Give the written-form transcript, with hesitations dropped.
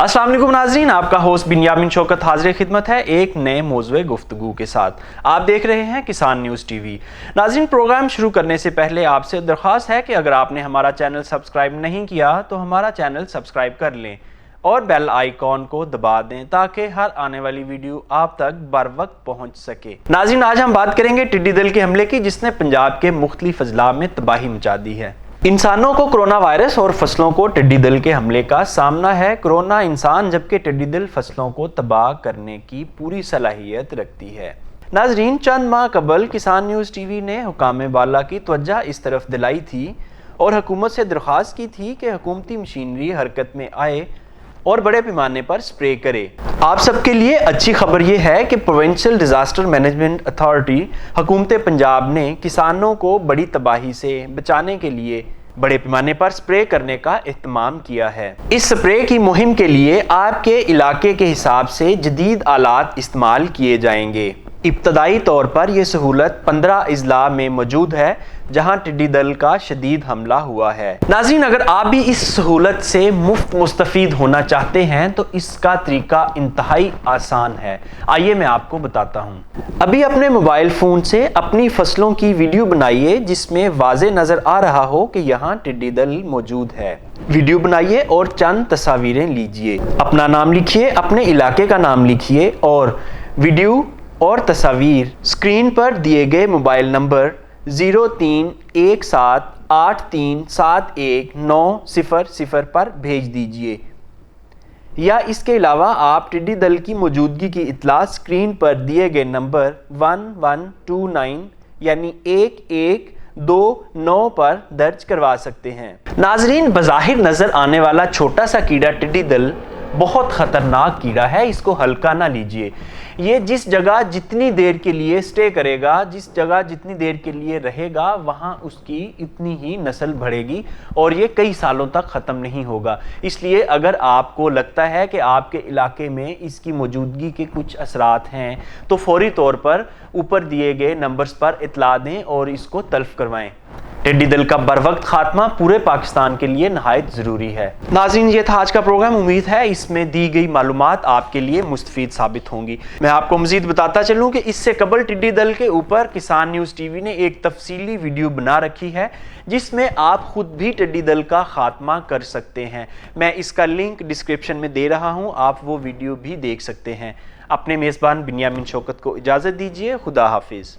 अस्सलाम वालेकुम नाज़रीन, आपका होस्ट बिन्यामिन शौकत हाजिर खिदमत है एक नए मौज़ूए गुफ्तगू के साथ। आप देख रहे हैं किसान न्यूज़ टीवी। नाज़रीन, प्रोग्राम शुरू करने से पहले आपसे दरख्वास्त है कि अगर आपने हमारा चैनल सब्सक्राइब नहीं किया तो हमारा चैनल सब्सक्राइब कर लें और बेल आइकॉन को दबा दें ताकि हर आने वाली वीडियो आप तक बर वक्त पहुँच सके। नाज़रीन, आज हम बात करेंगे टिड्डी दल के हमले की, जिसने पंजाब के मुख्तलिफ अजला में तबाही मचा दी है। इंसानों को कोरोना वायरस और फसलों को टिड्डी दल के हमले का सामना है। कोरोना इंसान जबकि टिड्डी दल फसलों को तबाह करने की पूरी सलाहियत रखती है। नाजरीन, चंद माह कबल किसान न्यूज़ टीवी ने हुकाम बाला की तवज्जो इस तरफ दिलाई थी और हुकूमत से दरख्वास्त की थी कि हुकूमती मशीनरी हरकत में आए और बड़े पैमाने पर स्प्रे करे। आप सबके लिए अच्छी खबर यह है कि प्रोविंशियल डिजास्टर मैनेजमेंट अथॉरिटी हुकूमत पंजाब ने किसानों को बड़ी तबाही से बचाने के लिए बड़े पैमाने पर स्प्रे करने का एहतमाम किया है। इस स्प्रे की मुहिम के लिए आपके इलाके के हिसाब से जदीद आलात इस्तेमाल किए जाएंगे। इब्तदाई तौर पर यह सहूलत 15 अजला में मौजूद है जहां टिड्डी दल का शदीद हमला हुआ है। नाज़रीन, अगर आप भी इस सहूलत से मुफ्त मुस्तफ़ीद होना चाहते हैं तो इसका तरीका इंतहाई आसान है। आइए मैं आपको बताता हूं। अभी अपने मोबाइल फ़ोन से अपनी फसलों की वीडियो बनाइए जिसमें वाज़े नज़र आ रहा हो कि यहाँ टिड्डी दल मौजूद है। वीडियो बनाइए और चंद तस्वीरें लीजिए। अपना नाम लिखिए, अपने इलाके का नाम लिखिए और वीडियो और तस्वीर स्क्रीन पर दिए गए मोबाइल नंबर 031783719000 पर भेज दीजिए। या इसके अलावा आप टिड्डी दल की मौजूदगी की इत्तला स्क्रीन पर दिए गए नंबर 1129 यानी 1129 पर दर्ज करवा सकते हैं। नाजरीन, बज़ाहिर नज़र आने वाला छोटा सा कीड़ा टिड्डी दल बहुत ख़तरनाक कीड़ा है, इसको हल्का ना लीजिए। ये जिस जगह जितनी देर के लिए स्टे करेगा, जिस जगह जितनी देर के लिए रहेगा, वहाँ उसकी इतनी ही नस्ल बढ़ेगी और ये कई सालों तक ख़त्म नहीं होगा। इसलिए अगर आपको लगता है कि आपके इलाके में इसकी मौजूदगी के कुछ असरात हैं तो फौरी तौर पर ऊपर दिए गए नंबर्स पर इत्तला दें और इसको तल्फ करवाएं। टिड्डी दल का बर वक्त खात्मा पूरे पाकिस्तान के लिए नहायत ज़रूरी है। नाज़रीन, ये था आज का प्रोग्राम। उम्मीद है इसमें दी गई मालूमात आपके लिए मुस्तफीद साबित होंगी। मैं आपको मज़ीद बताता चलूँ कि इससे कबल टिड्डी दल के ऊपर किसान न्यूज़ टीवी ने एक तफसीली वीडियो बना रखी है जिसमें आप खुद भी टिड्डी दल का खात्मा कर सकते हैं। मैं इसका लिंक डिस्क्रिप्शन में दे रहा हूँ, आप वो वीडियो भी देख सकते हैं। अपने मेज़बान बिन्यामिन शौकत को इजाज़त दीजिए। खुदा हाफिज़।